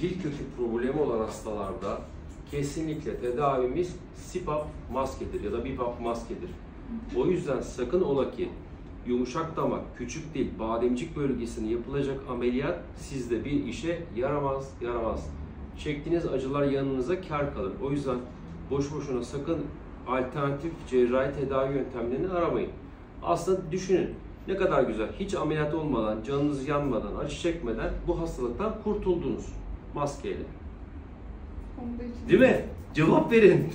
dil kökü problemi olan hastalarda kesinlikle tedavimiz CPAP maskedir ya da BiPAP maskedir. O yüzden sakın ola ki yumuşak damak, küçük dil, bademcik bölgesine yapılacak ameliyat sizde bir işe yaramaz. Çektiğiniz acılar yanınıza kâr kalır. O yüzden boş boşuna sakın alternatif cerrahi tedavi yöntemlerini aramayın. Aslında düşünün, ne kadar güzel, hiç ameliyat olmadan, canınız yanmadan, acı çekmeden bu hastalıktan kurtuldunuz maskeyle. Değil mi? Cevap verin.